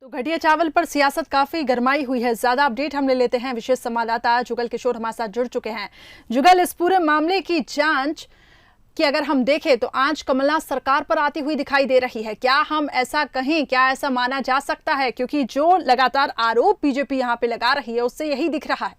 तो घटिया चावल पर सियासत काफी गरमाई हुई है। ज्यादा अपडेट हम ले लेते हैं, विशेष संवाददाता जुगल किशोर हमारे साथ जुड़ चुके हैं। जुगल, इस पूरे मामले की जांच कि अगर हम देखें तो आज कमलनाथ सरकार पर आती हुई दिखाई दे रही है। क्या हम ऐसा कहें, क्या ऐसा माना जा सकता है? क्योंकि जो लगातार आरोप बीजेपी यहां पे लगा रही है उससे यही दिख रहा है।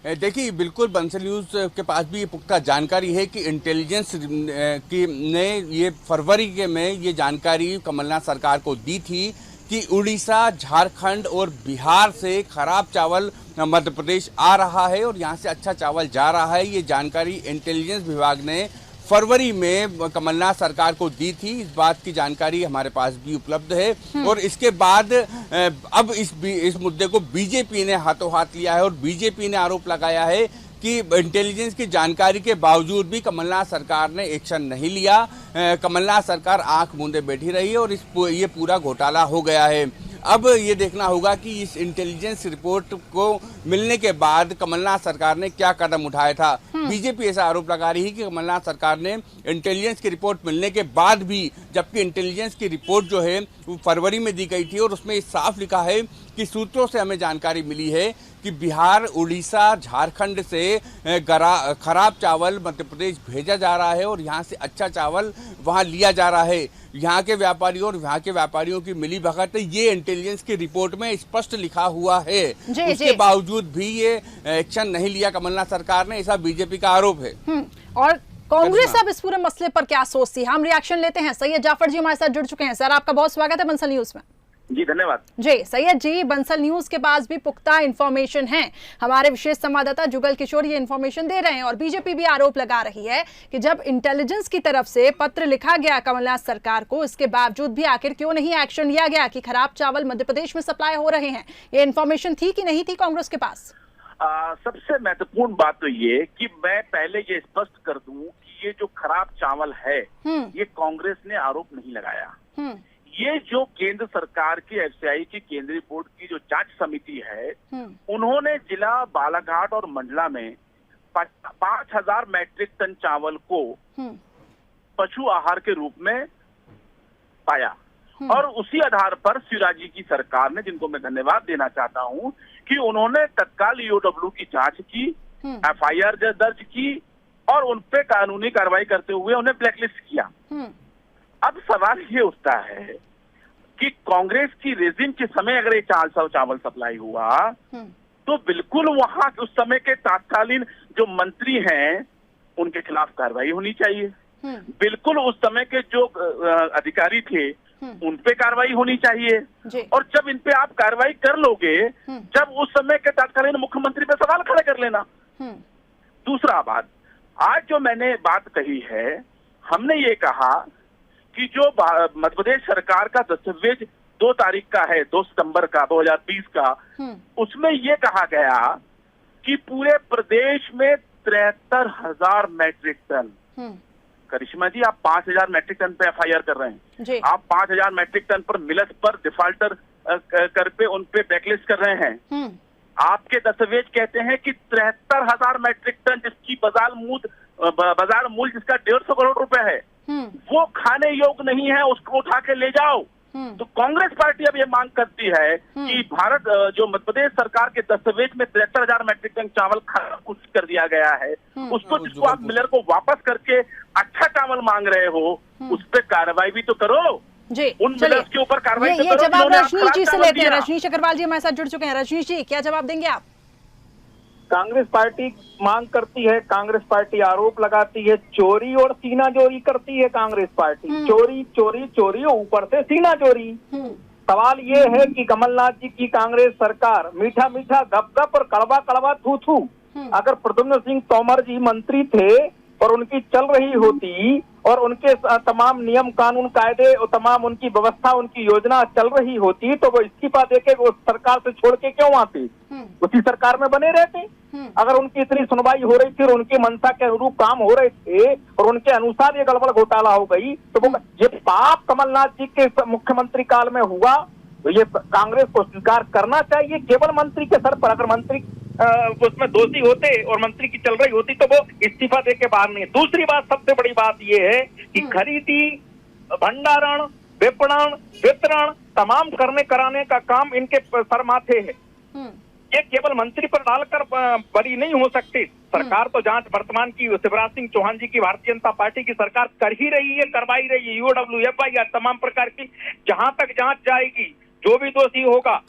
देखिए, बिल्कुल बंसल न्यूज के पास भी ये पुख्ता जानकारी है कि इंटेलिजेंस की ने ये फरवरी के में ये जानकारी कमलनाथ सरकार को दी थी कि उड़ीसा, झारखंड और बिहार से खराब चावल मध्य प्रदेश आ रहा है और यहाँ से अच्छा चावल जा रहा है। ये जानकारी इंटेलिजेंस विभाग ने फरवरी में कमलनाथ सरकार को दी थी। इस बात की जानकारी हमारे पास भी उपलब्ध है और इसके बाद अब इस मुद्दे को बीजेपी ने हाथों हाथ लिया है और बीजेपी ने आरोप लगाया है कि इंटेलिजेंस की जानकारी के बावजूद भी कमलनाथ सरकार ने एक्शन नहीं लिया। कमलनाथ सरकार आंख मूंदे बैठी रही है और ये पूरा घोटाला हो गया है। अब ये देखना होगा कि इस इंटेलिजेंस रिपोर्ट को मिलने के बाद कमलनाथ सरकार ने क्या कदम उठाया था। बीजेपी ऐसा आरोप लगा रही है कि कमलनाथ सरकार ने इंटेलिजेंस की रिपोर्ट मिलने के बाद भी, जबकि इंटेलिजेंस की रिपोर्ट जो है वो फरवरी में दी गई थी और उसमें साफ लिखा है कि सूत्रों से हमें जानकारी मिली है कि बिहार, उड़ीसा, झारखंड से खराब चावल मध्य प्रदेश भेजा जा रहा है और यहाँ से अच्छा चावल वहाँ लिया जा रहा है। यहाँ के व्यापारियों और वहाँ के व्यापारियों की मिली भगत ये इंटेलिजेंस की रिपोर्ट में स्पष्ट लिखा हुआ है। उसके बावजूद भी ये एक्शन नहीं लिया कमलनाथ सरकार ने, ऐसा बीजेपी का आरोप है। और कांग्रेस अब इस पूरे मसले पर क्या सोचती है, हम रिएक्शन लेते हैं। सैयद जाफर जी हमारे साथ जुड़ चुके हैं। सर, आपका बहुत स्वागत है बंसल न्यूज में। जी धन्यवाद। जी सैयद जी, बंसल न्यूज के पास भी पुख्ता इंफॉर्मेशन है। हमारे विशेष संवाददाता जुगल किशोर ये इंफॉर्मेशन दे रहे हैं और बीजेपी भी आरोप लगा रही है कि जब इंटेलिजेंस की तरफ से पत्र लिखा गया कमलनाथ सरकार को, इसके बावजूद भी आखिर क्यों नहीं एक्शन लिया गया कि खराब चावल मध्य प्रदेश में सप्लाई हो रहे हैं। ये इंफॉर्मेशन थी कि नहीं थी कांग्रेस के पास? सबसे महत्वपूर्ण बात तो ये कि मैं पहले ये स्पष्ट कर दूं कि ये जो खराब चावल है ये कांग्रेस ने आरोप नहीं लगाया। ये जो केंद्र सरकार की एफसीआई की केंद्रीय बोर्ड की जो जांच समिति है, उन्होंने जिला बालाघाट और मंडला में 5000 मैट्रिक टन चावल को पशु आहार के रूप में पाया और उसी आधार पर शिवराज जी की सरकार ने, जिनको मैं धन्यवाद देना चाहता हूं, कि उन्होंने तत्काल ईओडब्ल्यू की जांच की, एफआईआर दर्ज की और उन पे कानूनी कार्रवाई करते हुए उन्हें ब्लैकलिस्ट किया। अब सवाल ये उठता है कि कांग्रेस की रेजिम के समय अगर ये 400 चावल सप्लाई हुआ तो बिल्कुल वहां उस समय के तत्कालीन जो मंत्री हैं उनके खिलाफ कार्रवाई होनी चाहिए। बिल्कुल उस समय के जो अधिकारी थे उन पे कार्रवाई होनी चाहिए। और जब इन पे आप कार्रवाई कर लोगे, जब उस समय के तत्कालीन मुख्यमंत्री पे सवाल खड़े कर लेना। दूसरा बात, आज जो मैंने बात कही है, हमने ये कहा कि जो मध्य प्रदेश सरकार का दस्तावेज 2 तारीख का है, 2 सितंबर का 2020 का, उसमें ये कहा गया कि पूरे प्रदेश में 73,000 मैट्रिक टन। करिश्मा जी, आप 5,000 मैट्रिक टन पे एफआईआर कर रहे हैं, आप 5,000 मैट्रिक टन पर मिलत पर डिफाल्टर कर पे उन पे ब्लैकलिस्ट कर रहे हैं। आपके दस्तावेज कहते हैं कि 73,000 मैट्रिक टन जिसकी बाजार मूल्य जिसका 150 करोड़ रुपए है, वो खाने योग्य नहीं है, उसको उठा के ले जाओ। तो कांग्रेस पार्टी अब ये मांग करती है कि भारत जो मध्य प्रदेश सरकार के दस्तावेज में 73,000 मैट्रिक टन चावल कुछ कर दिया गया है, उसको जिसको आप मिलर को वापस करके अच्छा चावल मांग रहे हो, उस पर कार्रवाई भी तो करो। जी, उन मिलर्स के ऊपर कार्रवाई तो ये करो। जवाब रजनीश जी से लेते हैं। रजनीश अग्रवाल जी हमारे साथ जुड़ चुके हैं। रजनीश जी, क्या जवाब देंगे आप? कांग्रेस पार्टी मांग करती है, कांग्रेस पार्टी आरोप लगाती है, चोरी और सीना चोरी करती है कांग्रेस पार्टी। चोरी चोरी चोरी ऊपर से सीना चोरी। सवाल ये है कि कमलनाथ जी की कांग्रेस सरकार मीठा मीठा गप गप और कड़वा कड़वा थू थू। अगर प्रद्युम्न सिंह तोमर जी मंत्री थे और उनकी चल रही होती और उनके तमाम नियम कानून कायदे और तमाम उनकी व्यवस्था, उनकी योजना चल रही होती, तो वो इस्तीफा देके उस सरकार से छोड़ के क्यों आते? उसी सरकार में बने रहते। अगर उनकी इतनी सुनवाई हो रही थी और उनकी मंशा के अनुरूप काम हो रहे थे और उनके अनुसार ये गड़बड़ घोटाला हो गई, तो वो ये पाप कमलनाथ जी के मुख्यमंत्री काल में हुआ, तो ये कांग्रेस को स्वीकार करना चाहिए। केवल मंत्री के सर पर, अगर मंत्री उसमें दोषी होते और मंत्री की चल रही होती तो वो इस्तीफा दे के बाहर नहीं। दूसरी बात, सबसे बड़ी बात ये है कि खरीदी भंडारण, विपणन, वितरण तमाम कराने का काम इनके सर माथे है। ये केवल मंत्री पर डालकर बरी नहीं हो सकती। सरकार तो जांच वर्तमान की शिवराज सिंह चौहान जी की भारतीय जनता पार्टी की सरकार कर ही रही है, करवाई रही है। ईओडब्ल्यू, एफआईआर तमाम प्रकार की जहां तक जांच जाएगी, जो भी दोषी होगा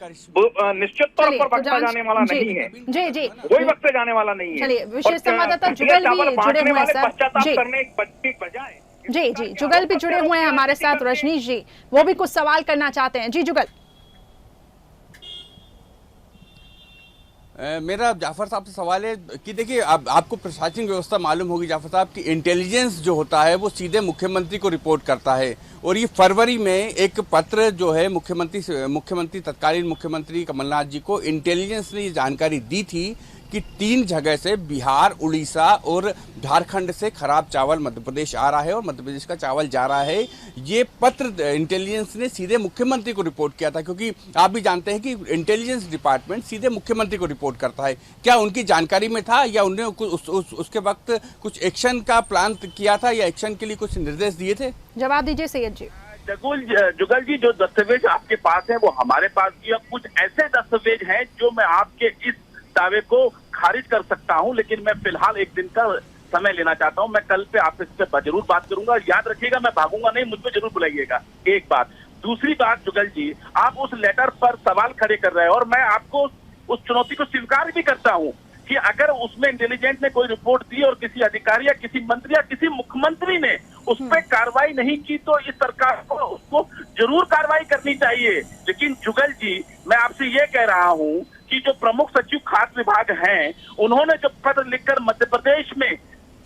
निश्चित तौर पर बख्शा जाने वाला नहीं है। जी जी, कोई बख्शे जाने वाला नहीं है। चलिए, विशेष संवाददाता जुगल भी जुड़े हुए हैं सर। पश्चाताप जी करने की बजाय जी जी, जुगल भी जुड़े हुए हैं हमारे साथ, रजनीश जी, वो भी कुछ सवाल करना चाहते हैं। जी जुगल। मेरा जाफर साहब से सवाल है कि देखिए, अब आपको प्रशासनिक व्यवस्था मालूम होगी जाफर साहब कि इंटेलिजेंस जो होता है वो सीधे मुख्यमंत्री को रिपोर्ट करता है, और ये फरवरी में एक पत्र जो है मुख्यमंत्री तत्कालीन मुख्यमंत्री कमलनाथ जी को इंटेलिजेंस ने ये जानकारी दी थी कि 3 जगह से बिहार, उड़ीसा और झारखंड से खराब चावल मध्य प्रदेश आ रहा है और मध्य प्रदेश का चावल जा रहा है। ये पत्र इंटेलिजेंस ने सीधे मुख्यमंत्री को रिपोर्ट किया था, क्योंकि आप भी जानते हैं कि इंटेलिजेंस डिपार्टमेंट सीधे मुख्यमंत्री को रिपोर्ट करता है। क्या उनकी जानकारी में था या उन्होंने उसके वक्त कुछ एक्शन का प्लान किया था या एक्शन के लिए कुछ निर्देश दिए थे? जवाब दीजिए सैयद जी। जुगल जी, जो दस्तावेज आपके पास है वो हमारे पास भी, कुछ ऐसे दस्तावेज हैं जो मैं आपके इस दावे को खारिज कर सकता हूं, लेकिन मैं फिलहाल एक दिन का समय लेना चाहता हूं। मैं कल पे आपसे इस पे जरूर बात करूंगा। याद रखिएगा, मैं भागूंगा नहीं, मुझ पे जरूर बुलाइएगा। एक बात। दूसरी बात जुगल जी, आप उस लेटर पर सवाल खड़े कर रहे हैं और मैं आपको उस चुनौती को स्वीकार भी करता हूं कि अगर उसमें इंटेलिजेंस ने कोई रिपोर्ट दी और किसी अधिकारी या किसी मंत्री या किसी मुख्यमंत्री ने उस पर कार्रवाई नहीं की, तो इस सरकार को उसको जरूर कार्रवाई करनी चाहिए। लेकिन जुगल जी, मैं आपसे ये कह रहा हूं कि जो प्रमुख सचिव खाद्य विभाग हैं, उन्होंने जो पत्र लिखकर मध्य प्रदेश में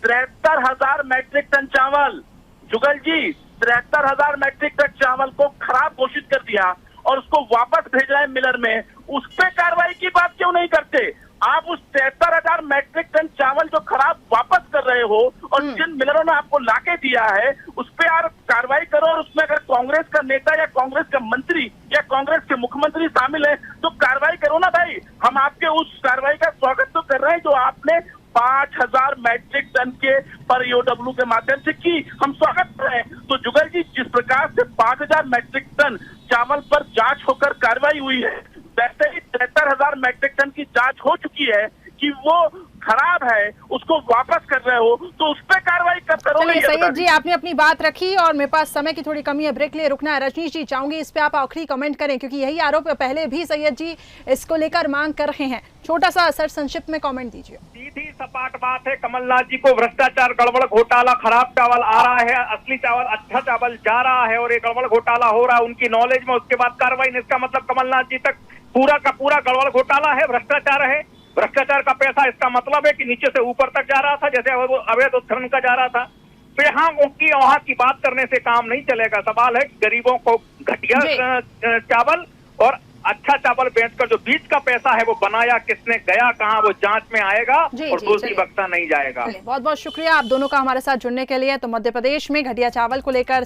73,000 मैट्रिक टन चावल, जुगल जी 73,000 मैट्रिक टन चावल को खराब घोषित कर दिया और उसको वापस भेज रहे हैं मिलर में, उस पर कार्रवाई की बात क्यों नहीं करते? आप उस 73,000 मैट्रिक टन चावल जो खराब वापस कर रहे हो और जिन मिलरों ने आपको लाके दिया है, उस पर यार कार्रवाई करो। और उसमें अगर कांग्रेस का नेता या कांग्रेस का मंत्री या कांग्रेस के मुख्यमंत्री शामिल है तो कार्रवाई करो ना भाई। हम आपके उस कार्रवाई का स्वागत तो कर रहे हैं जो आपने 5,000 मैट्रिक टन के पर ईओडब्ल्यू के माध्यम से की, हम स्वागत कर रहे हैं। तो जुगल जी, जिस प्रकार से 5,000 मैट्रिक टन चावल पर जांच होकर कार्रवाई हुई है, वैसे ही 73,000 मैट्रिक टन की जांच हो चुकी है कि वो खराब है, उसको वापस कर रहे हो, तो उस पर कार्रवाई करो। चलिए सैयद जी, आपने अपनी बात रखी और मेरे पास समय की थोड़ी कमी है, ब्रेक लिए रुकना है। रजनीश जी, चाहूंगी इस पे आप आखिरी कमेंट करें, क्योंकि यही आरोप पहले भी सैयद जी इसको लेकर मांग कर रहे हैं। छोटा सा सर संक्षिप्त में कमेंट दीजिए। सीधी सपाट बात है, कमलनाथ जी को भ्रष्टाचार, गड़बड़, घोटाला, खराब चावल आ रहा है, असली चावल, अच्छा चावल जा रहा है और ये गड़बड़ घोटाला हो रहा है उनकी नॉलेज में, उसके बाद कार्रवाई नहीं। इसका मतलब कमलनाथ जी तक पूरा का पूरा गड़बड़ घोटाला है, भ्रष्टाचार है। भ्रष्टाचार का पैसा, इसका मतलब है कि नीचे से ऊपर तक जा रहा था, जैसे अवैध उत्खनन का जा रहा था। तो यहाँ उनकी वहां की बात करने से काम नहीं चलेगा। सवाल है गरीबों को घटिया चावल और अच्छा चावल बेचकर जो बीच का पैसा है वो बनाया किसने, गया कहाँ, वो जांच में आएगा और दोषी बख्शा नहीं जाएगा। बहुत बहुत शुक्रिया आप दोनों का हमारे साथ जुड़ने के लिए। तो मध्य प्रदेश में घटिया चावल को लेकर